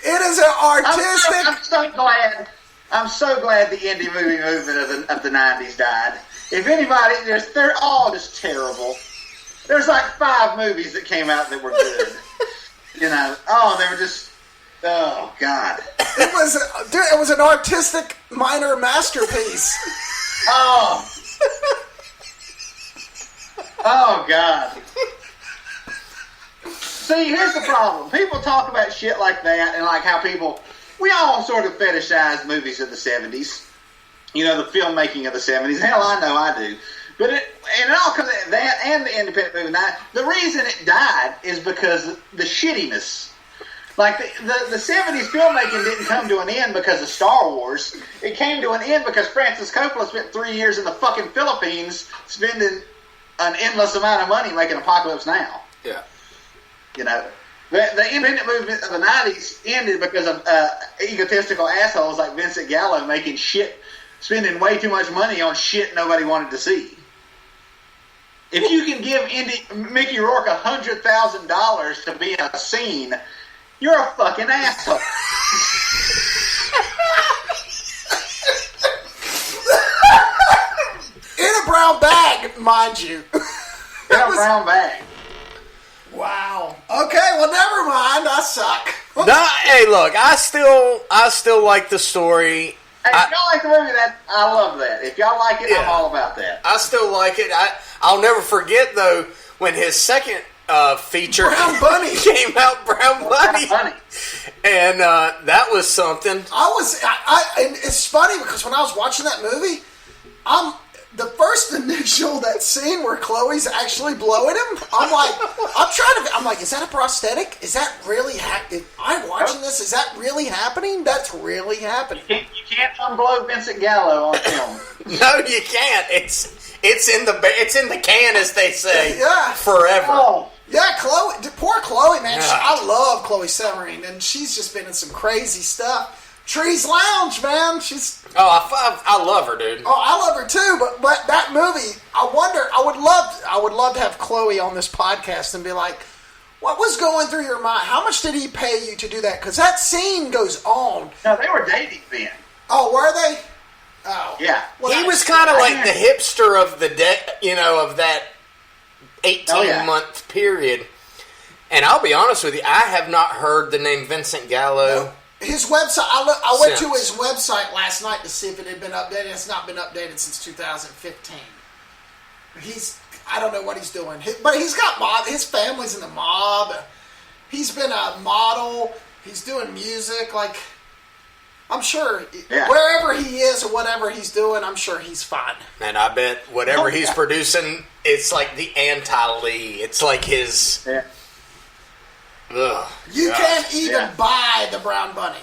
It is an artistic... I'm so glad the indie movie movement of the 90s died. If anybody, they're all just terrible. There's like 5 movies that came out that were good. They were just... Oh, God. It was an artistic minor masterpiece. Oh. Oh, God. See, here's the problem. People talk about shit like that and like how we all sort of fetishize movies of the 70s. The filmmaking of the 70s. Hell, I know I do. But it all comes that and the independent movie. Now, the reason it died is because the shittiness. Like the 70s filmmaking didn't come to an end because of Star Wars. It came to an end because Francis Coppola spent 3 years in the fucking Philippines spending an endless amount of money making Apocalypse Now. Yeah. The independent movement of the 90s ended because of egotistical assholes like Vincent Gallo spending way too much money on shit nobody wanted to see. If you can give Mickey Rourke $100,000 to be in a scene, you're a fucking asshole. In a brown bag, mind you. In a brown bag. Wow. Okay, well, never mind. I suck. No, hey, look, I still like the story. Hey, if y'all like the movie, I love that. If y'all like it, yeah. I'm all about that. I still like it. I'll never forget, though, when his second feature Brown Bunny came out, Brown Bunny. And that was something. And it's funny because when I was watching that movie, the first initial, that scene where Chloe's actually blowing him, I'm like, is that a prosthetic? Is that really happening? I'm watching this. Is that really happening? That's really happening. You can't unblow Vincent Gallo on film. No, you can't. It's in the can, as they say. Yeah. Forever. Oh. Yeah, Chloe. Poor Chloe, man. Yeah. I love Chloe Severing, and she's just been in some crazy stuff. Trees Lounge, man. I love her, dude. Oh, I love her too. But that movie, I would love to have Chloe on this podcast and be like, what was going through your mind? How much did he pay you to do that? Because that scene goes on. No, they were dating then. Oh, were they? Oh. Yeah. Well, He was kind of like the hipster of the of that 18-month period. And I'll be honest with you, I have not heard the name Vincent Gallo. No. His website, I went to his website last night to see if it had been updated. It's not been updated since 2015. I don't know what he's doing. But he's got mob. His family's in the mob. He's been a model. He's doing music. Like, I'm sure wherever he is or whatever he's doing, I'm sure he's fine. And I bet whatever he's producing, it's like the anti-Lee. It's like his... Yeah. Ugh, you can't even buy the Brown Bunny.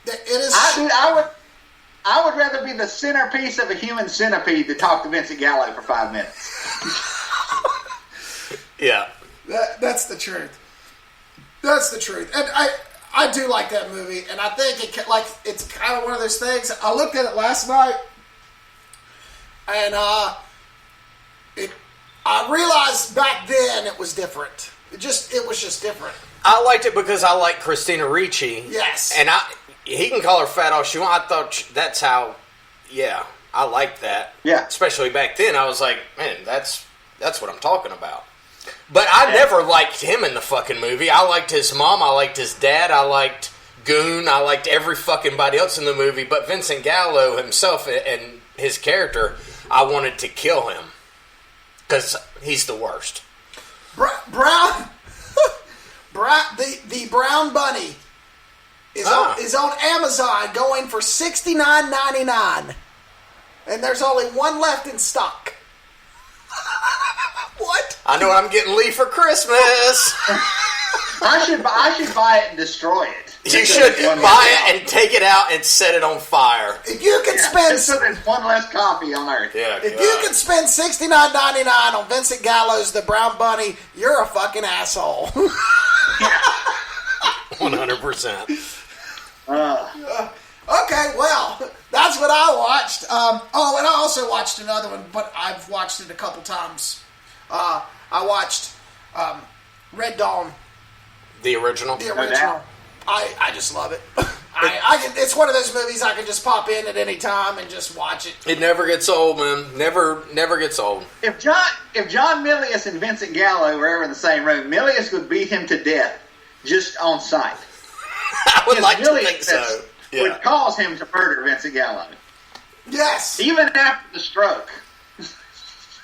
It is. I would rather be the centerpiece of a human centipede to talk to Vincent Gallo for 5 minutes. Yeah. That's the truth. That's the truth. And I do like that movie, and I think it's kind of one of those things. I looked at it last night, and I realized back then it was different. It was just different. I liked it because I like Christina Ricci. Yes. And he can call her fat all she wants. I thought that's how, I liked that. Yeah. Especially back then, I was like, man, that's what I'm talking about. But I never liked him in the fucking movie. I liked his mom. I liked his dad. I liked Goon. I liked every fucking body else in the movie. But Vincent Gallo himself and his character, I wanted to kill him. Because he's the worst. The Brown Bunny is on Amazon going for $69.99, and there's only one left in stock. What? I know what I'm getting Lee for Christmas. I should buy it and destroy it. You should buy it and take it out and set it on fire. If you could spend, just so there's one less copy on Earth. Yeah. If you could spend $69.99 on Vincent Gallo's The Brown Bunny, you're a fucking asshole. 100%. Okay, well, that's what I watched. And I also watched another one, but I've watched it a couple times. I watched Red Dawn. The original? The original. I just love it. It's one of those movies I can just pop in at any time and just watch it. It never gets old, man. Never gets old. If John Milius and Vincent Gallo were ever in the same room, Milius would beat him to death just on sight. I would like to think so. Yeah. Would cause him to murder Vincent Gallo. Yes. Even after the stroke.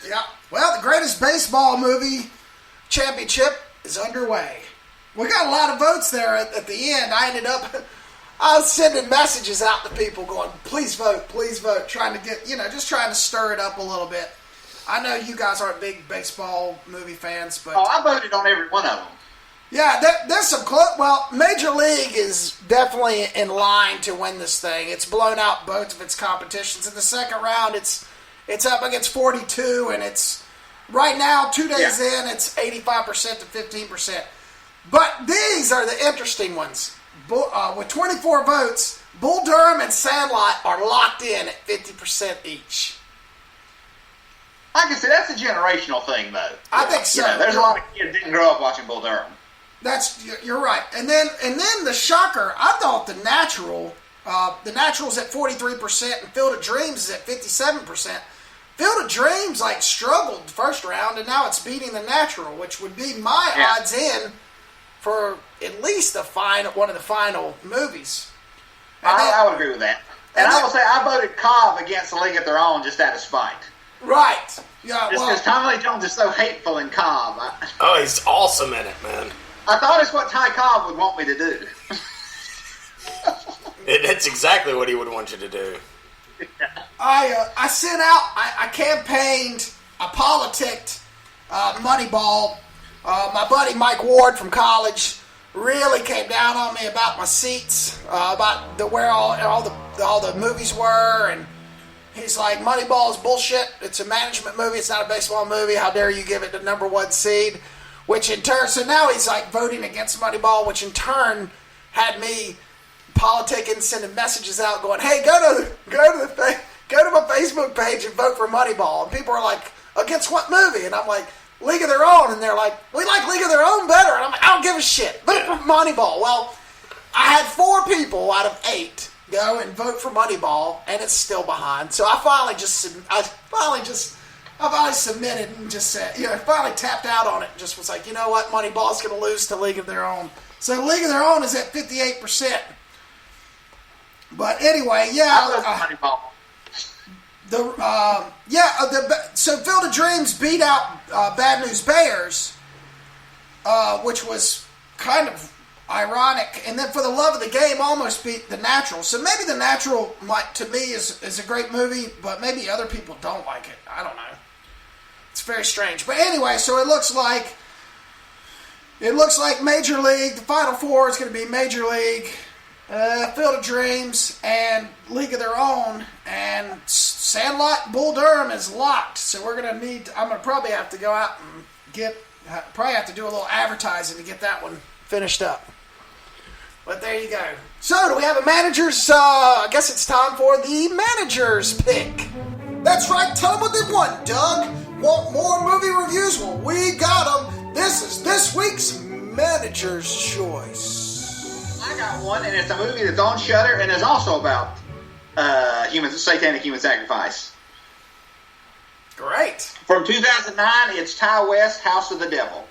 Yeah. Well, the greatest baseball movie championship is underway. We got a lot of votes there at the end. I was sending messages out to people going, please vote, trying to get, just trying to stir it up a little bit. I know you guys aren't big baseball movie fans, but... Oh, I voted on every one of them. Yeah, there's some close... Well, Major League is definitely in line to win this thing. It's blown out both of its competitions. In the second round, it's up against 42, and it's... Right now, 2 days in, it's 85% to 15%. But these are the interesting ones. With 24 votes, Bull Durham and Sandlot are locked in at 50% each. I can say that's a generational thing, though. I think so. There's a lot of kids that didn't grow up watching Bull Durham. You're right. And then the shocker, I thought the Natural's at 43% and Field of Dreams is at 57%. Field of Dreams struggled the first round, and now it's beating the Natural, which would be my odds in for at least one of the final movies. I would agree with that. And I will say I voted Cobb against the League of Their Own just out of spite. Right. Yeah. Just because Tommy Lee Jones is so hateful in Cobb. Oh, he's awesome in it, man. I thought it's what Ty Cobb would want me to do. That's exactly what he would want you to do. I sent out, I campaigned, I politicked Moneyball. My buddy Mike Ward from college really came down on me about my seats, about where all the movies were, and he's like, Moneyball is bullshit. It's a management movie. It's not a baseball movie. How dare you give it the number 1 seed? Which in turn, so now he's voting against Moneyball, which in turn had me politicking, sending messages out, going, "Hey, go to my Facebook page and vote for Moneyball." And people are like, "Against what movie?" And I'm like, "League of Their Own." And they're like, "We like League of Their Own better." And I'm like, "I don't give a shit. Vote for Moneyball." Well, I had 4 people out of 8 go and vote for Moneyball, and it's still behind. So I finally submitted and just said, finally tapped out on it. And just was like, you know what, Moneyball's going to lose to League of Their Own. So League of Their Own is at 58%. But anyway, Moneyball. So Field of Dreams beat out Bad News Bears, which was kind of ironic, and then For the Love of the Game almost beat The Natural. So maybe The Natural, to me, is a great movie, but maybe other people don't like it. I don't know. It's very strange. But anyway, so it looks like Major League. The Final Four is going to be Major League, Field of Dreams, and League of Their Own, and Sandlot Bull Durham is locked. So we're going to I'm going to probably have to go out and have to do a little advertising to get that one finished up. But there you go. So, do we have a manager's, I guess it's time for the manager's pick. That's right, tell them what they want, Doug. Want more movie reviews? Well, we got them. This is this week's manager's choice. I got one, and it's a movie that's on Shudder, and is also about satanic human sacrifice. Great. From 2009, it's Ty West, House of the Devil.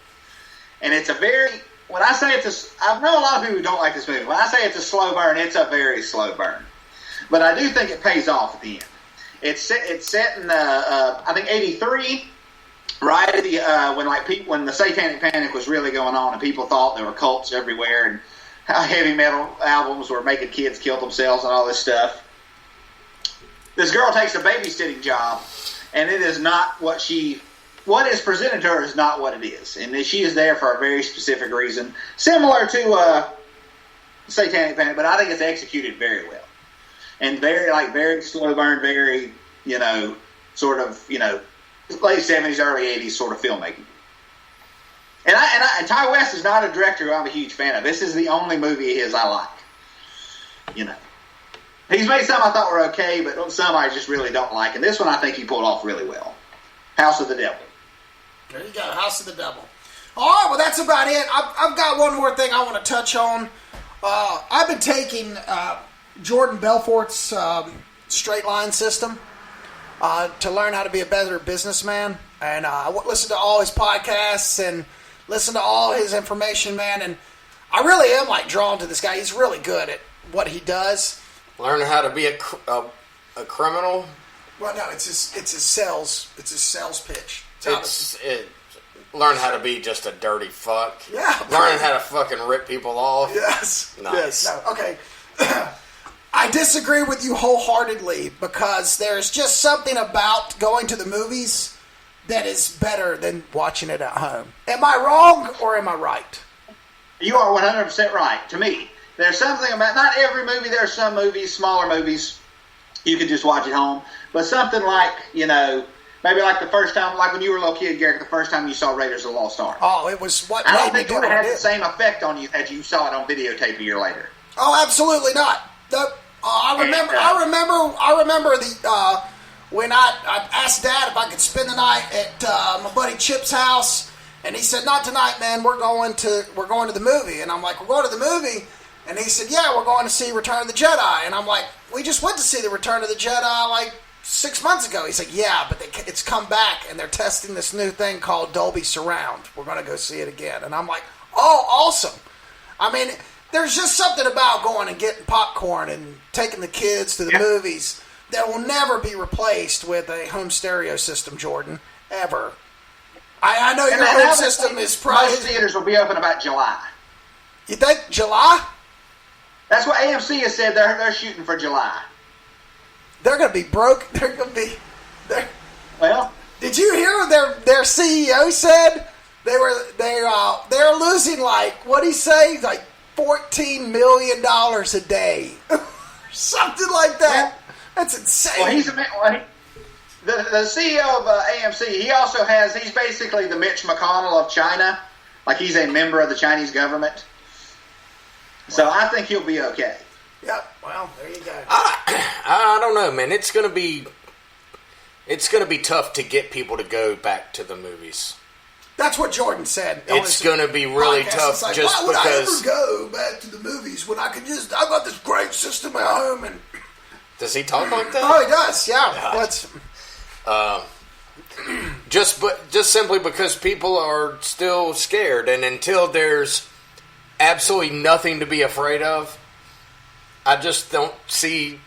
And it's when I say I know a lot of people who don't like this movie. When I say it's a slow burn, it's a very slow burn. But I do think it pays off at the end. It's set in, I think, 83, right at when the Satanic Panic was really going on, and people thought there were cults everywhere, and how heavy metal albums were making kids kill themselves and all this stuff. This girl takes a babysitting job, and it is not what is presented to her is not what it is. And she is there for a very specific reason, similar to Satanic Panic, but I think it's executed very well. And very slow burn, very, sort of, late 70s, early 80s sort of filmmaking. And Ty West is not a director who I'm a huge fan of. This is the only movie of his I like. He's made some I thought were okay, but some I just really don't like. And this one I think he pulled off really well. House of the Devil. There you go, House of the Devil. All right, well, that's about it. I've got one more thing I want to touch on. I've been taking Jordan Belfort's straight line system to learn how to be a better businessman. And I listen to all his podcasts and listen to all his information, man. And I really am drawn to this guy. He's really good at what he does. Learn how to be a criminal. Well, no, it's his sales pitch. Learn how to be just a dirty fuck. Yeah. Learn how to fucking rip people off. Yes. Nice. Yes. No, okay. I disagree with you wholeheartedly because there's just something about going to the movies that is better than watching it at home. Am I wrong or am I right? You are 100% right, to me. There's something about, not every movie, there are some movies, smaller movies, you could just watch at home. But something like, maybe like the first time, like when you were a little kid, Garrick, the first time you saw Raiders of the Lost Ark. Oh, it was what I made don't me think do it would what I have did. the same effect on you as you saw it on videotape a year later. Oh, absolutely not. I remember the when I asked Dad if I could spend the night at my buddy Chip's house, and he said, "Not tonight, man. We're going to the movie." And I'm like, "We're going to the movie?" And he said, "Yeah, we're going to see Return of the Jedi." And I'm like, "We just went to see the Return of the Jedi 6 months ago." He's like, "Yeah, but it's come back, and they're testing this new thing called Dolby Surround. We're going to go see it again." And I'm like, "Oh, awesome." I mean, there's just something about going and getting popcorn and taking the kids to the movies that will never be replaced with a home stereo system, Jordan, ever. I know your home system is probably... Most theaters will be open about July. You think July? That's what AMC has said. They're shooting for July. They're going to be broke. They're going to be... Well... Did you hear what their CEO said? They're losing what'd he say? $14 million a day. Something like that. That's insane. Well, the CEO of AMC, he's basically the Mitch McConnell of China. He's a member of the Chinese government. So I think he'll be okay. Yep. Well, there you go. I don't know, man. It's gonna be tough to get people to go back to the movies. That's what Jordan said. It's going to be really tough like, just why would because... I ever go back to the movies when I've got this great system at home? And does he talk like that? Oh, he does, yeah. Just simply because people are still scared, and until there's absolutely nothing to be afraid of, I just don't see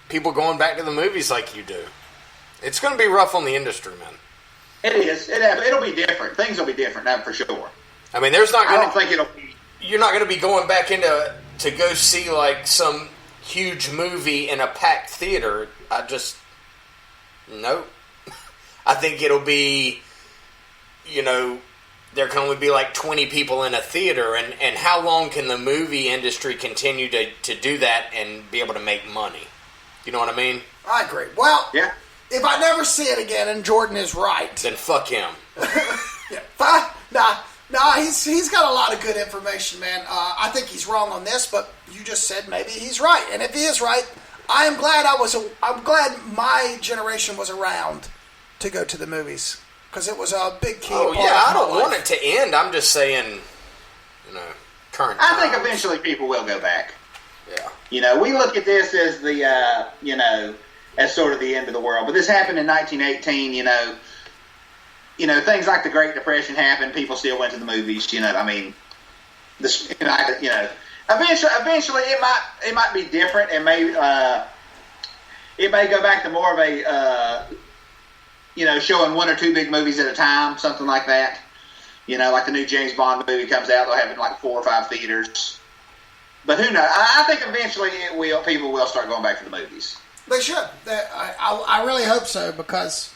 people going back to the movies like you do. It's going to be rough on the industry, man. It is. It'll be different. Things will be different, that for sure. I mean, there's not going to... I don't think it'll be... You're not going to be going back to go see, like, some huge movie in a packed theater. Nope. I think it'll be, there can only be like 20 people in a theater, and how long can the movie industry continue to do that and be able to make money? You know what I mean? I agree. Well, yeah. If I never see it again and Jordan is right... Then fuck him. Nah, he's got a lot of good information, man. I think he's wrong on this, but you just said maybe he's right. And if he is right, I'm glad my generation was around to go to the movies, because it was a big key part of my I don't life. want it to end. I'm just saying, current I think times. eventually people will go back. Yeah. We look at this as the, as sort of the end of the world. But this happened in 1918, things like the Great Depression happened. People still went to the movies, eventually it might be different. It may go back to more of a, showing one or two big movies at a time, something like that. Like the new James Bond movie comes out, they'll have it in like 4 or 5 theaters. But who knows? I think eventually people will start going back to the movies. They should. I really hope so, because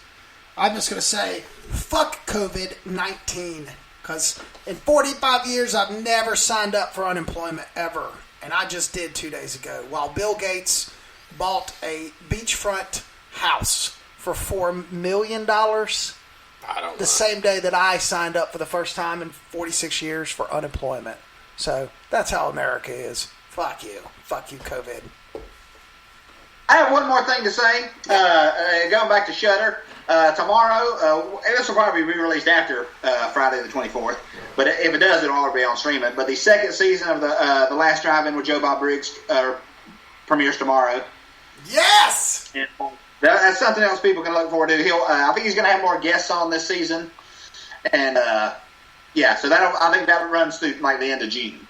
I'm just going to say, fuck COVID-19. Because in 45 years, I've never signed up for unemployment ever. And I just did 2 days ago, while Bill Gates bought a beachfront house for $4 million. I don't know. The same day that I signed up for the first time in 46 years for unemployment. So that's how America is. Fuck you. Fuck you, COVID. I have one more thing to say. Going back to Shudder, tomorrow, and this will probably be released after Friday the 24th, but if it does, it'll already be on streaming. But the second season of the Last Drive-In with Joe Bob Briggs premieres tomorrow. Yes! And that's something else people can look forward to. I think he's going to have more guests on this season, and so I think that runs through like the end of June.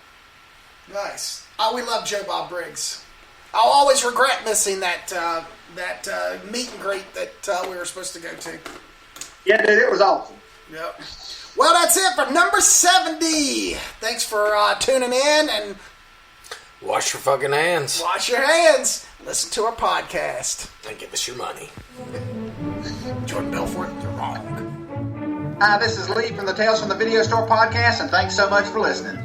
Nice. We love Joe Bob Briggs. I'll always regret missing that meet and greet that we were supposed to go to. Yeah, dude, it was awesome. Yep. Well, that's it for number 70. Thanks for tuning in, and wash your fucking hands. Wash your hands. Listen to our podcast. And give us your money. Jordan Belfort, you're wrong. Hi, this is Lee from the Tales from the Video Store podcast, and thanks so much for listening.